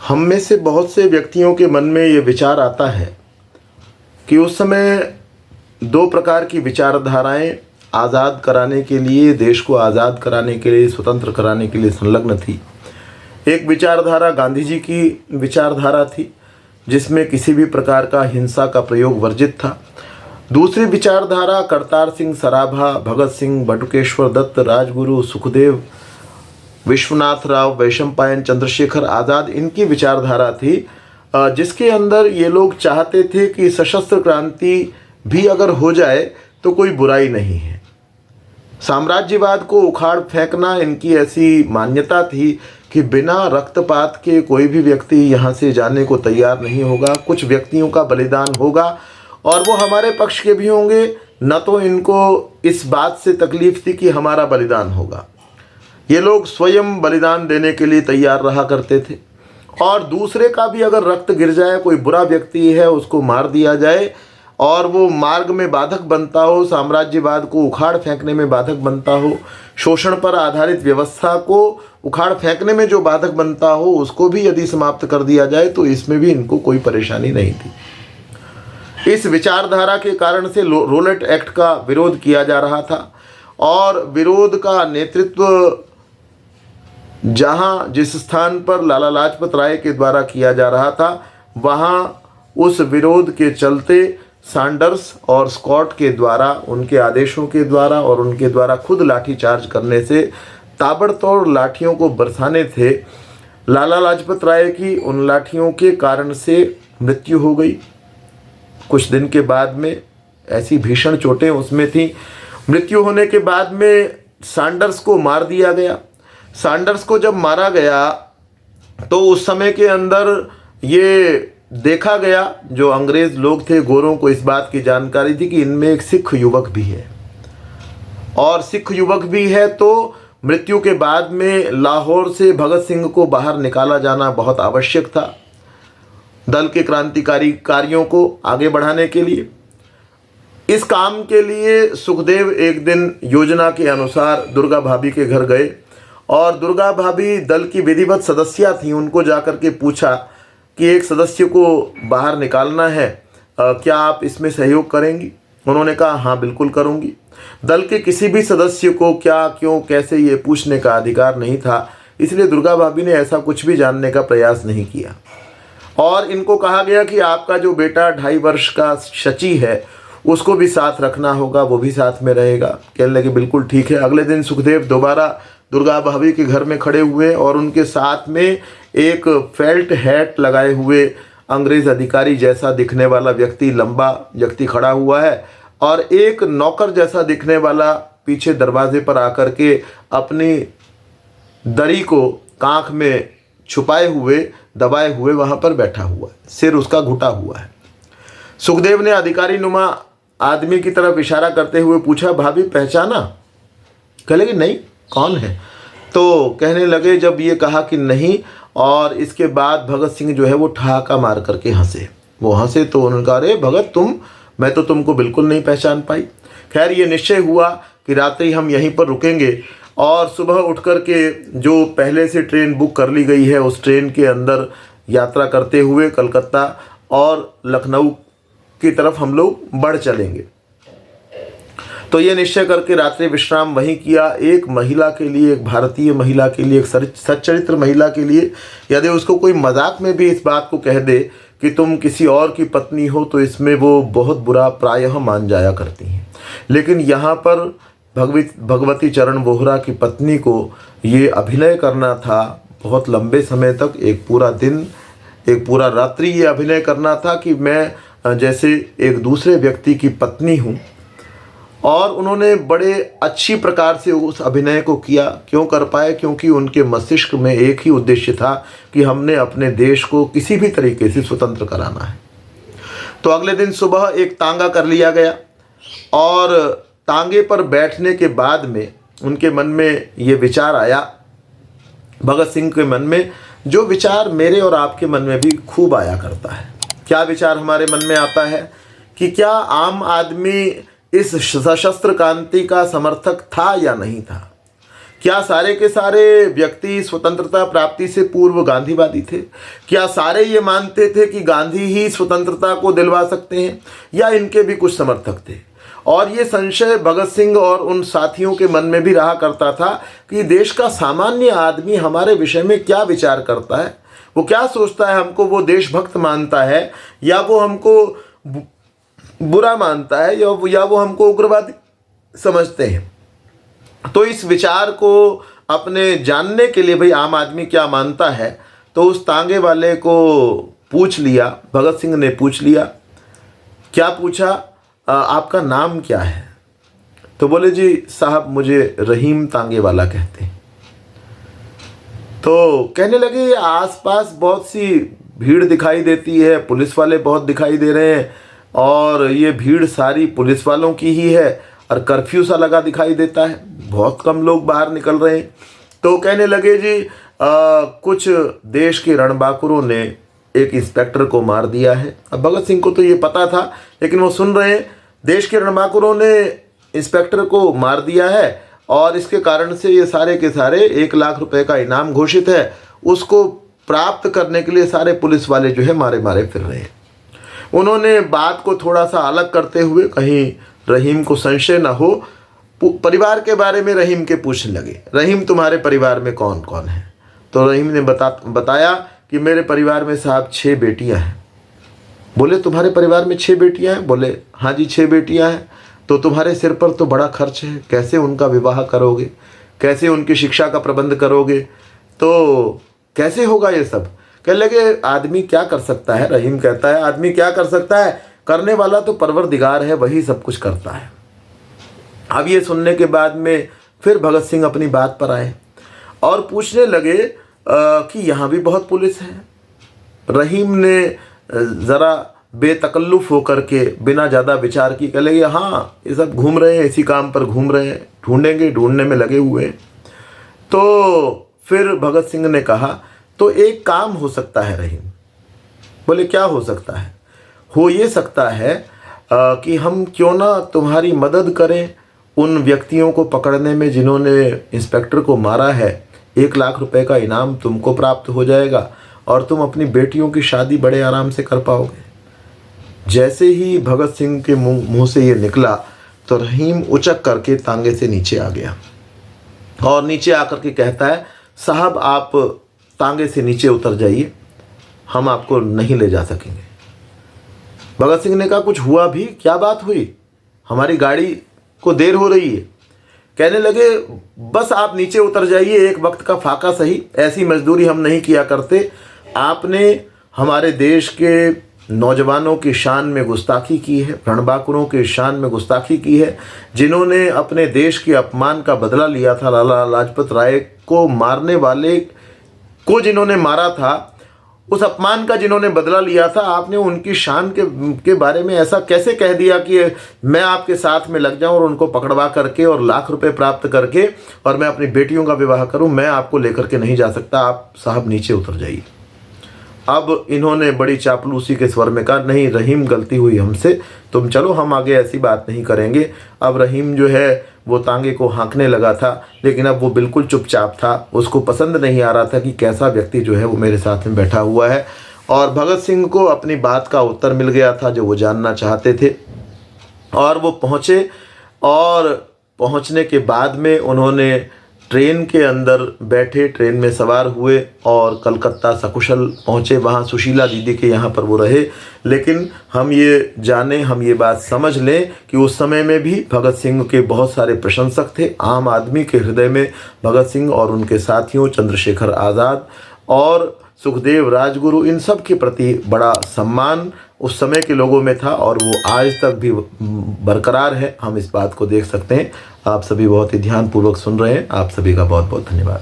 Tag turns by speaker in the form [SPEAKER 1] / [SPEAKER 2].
[SPEAKER 1] हम में से बहुत से व्यक्तियों के मन में ये विचार आता है कि उस समय दो प्रकार की विचारधाराएं आज़ाद कराने के लिए, देश को आज़ाद कराने के लिए, स्वतंत्र कराने के लिए संलग्न थी। एक विचारधारा गांधी जी की विचारधारा थी, जिसमें किसी भी प्रकार का हिंसा का प्रयोग वर्जित था। दूसरी विचारधारा करतार सिंह सराभा, भगत सिंह, बटुकेश्वर दत्त, राजगुरु, सुखदेव, विश्वनाथ राव, वैशंपायन, चंद्रशेखर आज़ाद, इनकी विचारधारा थी, जिसके अंदर ये लोग चाहते थे कि सशस्त्र क्रांति भी अगर हो जाए तो कोई बुराई नहीं है। साम्राज्यवाद को उखाड़ फेंकना इनकी ऐसी मान्यता थी कि बिना रक्तपात के कोई भी व्यक्ति यहाँ से जाने को तैयार नहीं होगा। कुछ व्यक्तियों का बलिदान होगा और वो हमारे पक्ष के भी होंगे, न तो इनको इस बात से तकलीफ थी कि हमारा बलिदान होगा। ये लोग स्वयं बलिदान देने के लिए तैयार रहा करते थे और दूसरे का भी अगर रक्त गिर जाए, कोई बुरा व्यक्ति है उसको मार दिया जाए और वो मार्ग में बाधक बनता हो, साम्राज्यवाद को उखाड़ फेंकने में बाधक बनता हो, शोषण पर आधारित व्यवस्था को उखाड़ फेंकने में जो बाधक बनता हो, उसको भी यदि समाप्त कर दिया जाए तो इसमें भी इनको कोई परेशानी नहीं थी। इस विचारधारा के कारण से रोलेट एक्ट का विरोध किया जा रहा था और विरोध का नेतृत्व जहां जिस स्थान पर लाला लाजपत राय के द्वारा किया जा रहा था, वहां उस विरोध के चलते सैंडर्स और स्कॉट के द्वारा, उनके आदेशों के द्वारा और उनके द्वारा खुद लाठी चार्ज करने से ताबड़तोड़ लाठियों को बरसाने थे। लाला लाजपत राय की उन लाठियों के कारण से मृत्यु हो गई। कुछ दिन के बाद में ऐसी भीषण चोटें उसमें थीं। मृत्यु होने के बाद में सैंडर्स को मार दिया गया। सैंडर्स को जब मारा गया तो उस समय के अंदर ये देखा गया, जो अंग्रेज़ लोग थे, गोरों को इस बात की जानकारी थी कि इनमें एक सिख युवक भी है और सिख युवक भी है, तो मृत्यु के बाद में लाहौर से भगत सिंह को बाहर निकाला जाना बहुत आवश्यक था दल के क्रांतिकारी कार्यों को आगे बढ़ाने के लिए। इस काम के लिए सुखदेव एक दिन योजना के अनुसार दुर्गा भाभी के घर गए और दुर्गा भाभी दल की विधिवत सदस्या थी। उनको जाकर के पूछा कि एक सदस्य को बाहर निकालना है, क्या आप इसमें सहयोग करेंगी? उन्होंने कहा हाँ बिल्कुल करूँगी। दल के किसी भी सदस्य को क्या, क्यों, कैसे ये पूछने का अधिकार नहीं था, इसलिए दुर्गा भाभी ने ऐसा कुछ भी जानने का प्रयास नहीं किया और इनको कहा गया कि आपका जो बेटा 2.5 वर्ष का शची है उसको भी साथ रखना होगा, वो भी साथ में रहेगा। कहने लगे बिल्कुल ठीक है। अगले दिन सुखदेव दोबारा दुर्गा भाभी के घर में खड़े हुए और उनके साथ में एक फेल्ट हैट लगाए हुए अंग्रेज़ अधिकारी जैसा दिखने वाला व्यक्ति, लंबा व्यक्ति खड़ा हुआ है और एक नौकर जैसा दिखने वाला पीछे दरवाजे पर आकर के अपनी दरी को कांख में छुपाए हुए, दबाए हुए वहाँ पर बैठा हुआ है, सिर उसका घुटा हुआ है। सुखदेव ने अधिकारी नुमा आदमी की तरफ इशारा करते हुए पूछा, भाभी पहचाना? कह लगे नहीं, कौन है? तो कहने लगे, जब ये कहा कि नहीं और इसके बाद भगत सिंह जो है वो ठहाका मार करके हंसे। वो हंसे तो उन्होंने कहा, अरे भगत तुम, मैं तो तुमको बिल्कुल नहीं पहचान पाई। खैर ये निश्चय हुआ कि रात्रि हम यहीं पर रुकेंगे और सुबह उठ कर के जो पहले से ट्रेन बुक कर ली गई है उस ट्रेन के अंदर यात्रा करते हुए कलकत्ता और लखनऊ की तरफ हम लोग बढ़ चलेंगे। तो ये निश्चय करके रात्रि विश्राम वहीं किया। एक महिला के लिए, एक भारतीय महिला के लिए, एक सच्चरित्र महिला के लिए यदि उसको कोई मजाक में भी इस बात को कह दे कि तुम किसी और की पत्नी हो तो इसमें वो बहुत बुरा प्रायः मान जाया करती हैं। लेकिन यहाँ पर भगवती चरण बोहरा की पत्नी को ये अभिनय करना था बहुत लंबे समय तक, एक पूरा दिन, एक पूरा रात्रि ये अभिनय करना था कि मैं जैसे एक दूसरे व्यक्ति की पत्नी हूँ। और उन्होंने बड़े अच्छी प्रकार से उस अभिनय को किया। क्यों कर पाए? क्योंकि उनके मस्तिष्क में एक ही उद्देश्य था कि हमने अपने देश को किसी भी तरीके से स्वतंत्र कराना है। तो अगले दिन सुबह एक तांगा कर लिया गया और तांगे पर बैठने के बाद में उनके मन में ये विचार आया, भगत सिंह के मन में, जो विचार मेरे और आपके मन में भी खूब आया करता है। क्या विचार हमारे मन में आता है कि क्या आम आदमी इस सशस्त्र क्रांति का समर्थक था या नहीं था? क्या सारे के सारे व्यक्ति स्वतंत्रता प्राप्ति से पूर्व गांधीवादी थे? क्या सारे ये मानते थे कि गांधी ही स्वतंत्रता को दिलवा सकते हैं, या इनके भी कुछ समर्थक थे? और ये संशय भगत सिंह और उन साथियों के मन में भी रहा करता था कि देश का सामान्य आदमी हमारे विषय में क्या विचार करता है, वो क्या सोचता है, हमको वो देशभक्त मानता है या वो हमको बुरा मानता है, या वो हमको उग्रवादी समझते हैं। तो इस विचार को अपने जानने के लिए भाई आम आदमी क्या मानता है, तो उस तांगे वाले को पूछ लिया, भगत सिंह ने पूछ लिया। क्या पूछा? आपका नाम क्या है? तो बोले जी साहब मुझे रहीम तांगे वाला कहते हैं। तो कहने लगे आसपास बहुत सी भीड़ दिखाई देती है, पुलिस वाले बहुत दिखाई दे रहे हैं, और ये भीड़ सारी पुलिस वालों की ही है, और कर्फ्यू सा लगा दिखाई देता है, बहुत कम लोग बाहर निकल रहे हैं। तो कहने लगे जी कुछ देश के रणबांकुरों ने एक इंस्पेक्टर को मार दिया है। अब भगत सिंह को तो ये पता था, लेकिन वो सुन रहे हैं देश के रणबांकुरों ने इंस्पेक्टर को मार दिया है, और इसके कारण से ये सारे के सारे 1 लाख रुपए का इनाम घोषित है, उसको प्राप्त करने के लिए सारे पुलिस वाले जो है मारे मारे फिर रहे हैं। उन्होंने बात को थोड़ा सा अलग करते हुए, कहीं रहीम को संशय न हो, परिवार के बारे में रहीम के पूछने लगे, रहीम तुम्हारे परिवार में कौन कौन है? तो रहीम ने बताया कि मेरे परिवार में साहब 6 बेटियां हैं। बोले तुम्हारे परिवार में 6 बेटियां हैं? बोले हाँ जी 6 बेटियां हैं। तो तुम्हारे सिर पर तो बड़ा खर्च है, कैसे उनका विवाह करोगे, कैसे उनकी शिक्षा का प्रबंध करोगे, तो कैसे होगा ये सब? कहने लगे आदमी क्या कर सकता है? रहीम कहता है आदमी क्या कर सकता है, करने वाला तो परवरदिगार है, वही सब कुछ करता है। अब ये सुनने के बाद में फिर भगत सिंह अपनी बात पर आए और पूछने लगे कि यहाँ भी बहुत पुलिस है। रहीम ने ज़रा बेतकल्लुफ़ होकर के बिना ज़्यादा विचार की कह लगे हाँ ये सब घूम रहे हैं, इसी काम पर घूम रहे हैं, ढूंढने में लगे हुए हैं। तो फिर भगत सिंह ने कहा तो एक काम हो सकता है रहीम। बोले क्या हो सकता है? हो ये सकता है कि हम क्यों ना तुम्हारी मदद करें उन व्यक्तियों को पकड़ने में जिन्होंने इंस्पेक्टर को मारा है। 1 लाख रुपए का इनाम तुमको प्राप्त हो जाएगा और तुम अपनी बेटियों की शादी बड़े आराम से कर पाओगे। जैसे ही भगत सिंह के मुंह से ये निकला तो रहीम उचक करके तांगे से नीचे आ गया और नीचे आकर के कहता है साहब आप तांगे से नीचे उतर जाइए, हम आपको नहीं ले जा सकेंगे। भगत सिंह ने कहा कुछ हुआ भी? क्या बात हुई? हमारी गाड़ी को देर हो रही है। कहने लगे बस आप नीचे उतर जाइए, एक वक्त का फाका सही, ऐसी मजदूरी हम नहीं किया करते। आपने हमारे देश के नौजवानों की शान में गुस्ताखी की है, रणबांकुरों की शान में गुस्ताखी की है, जिन्होंने अपने देश के अपमान का बदला लिया था। लाला लाजपत राय को मारने वाले को जिन्होंने मारा था, उस अपमान का जिन्होंने बदला लिया था, आपने उनकी शान के बारे में ऐसा कैसे कह दिया कि मैं आपके साथ में लग जाऊं और उनको पकड़वा करके और लाख रुपए प्राप्त करके और मैं अपनी बेटियों का विवाह करूं? मैं आपको लेकर के नहीं जा सकता, आप साहब नीचे उतर जाइए। अब इन्होंने बड़ी चापलूसी के स्वर में कहा नहीं रहीम गलती हुई हमसे, तुम चलो, हम आगे ऐसी बात नहीं करेंगे। अब रहीम जो है वो तांगे को हाँकने लगा था, लेकिन अब वो बिल्कुल चुपचाप था। उसको पसंद नहीं आ रहा था कि कैसा व्यक्ति जो है वो मेरे साथ में बैठा हुआ है। और भगत सिंह को अपनी बात का उत्तर मिल गया था जो वो जानना चाहते थे। और वो पहुँचे और पहुँचने के बाद में उन्होंने ट्रेन के अंदर बैठे, ट्रेन में सवार हुए और कलकत्ता सकुशल पहुँचे। वहाँ सुशीला दीदी के यहाँ पर वो रहे। लेकिन हम ये जाने, हम ये बात समझ लें कि उस समय में भी भगत सिंह के बहुत सारे प्रशंसक थे। आम आदमी के हृदय में भगत सिंह और उनके साथियों चंद्रशेखर आज़ाद और सुखदेव राजगुरु, इन सब के प्रति बड़ा सम्मान उस समय के लोगों में था और वो आज तक भी बरकरार है। हम इस बात को देख सकते हैं। आप सभी बहुत ही ध्यानपूर्वक सुन रहे हैं। आप सभी का बहुत बहुत धन्यवाद।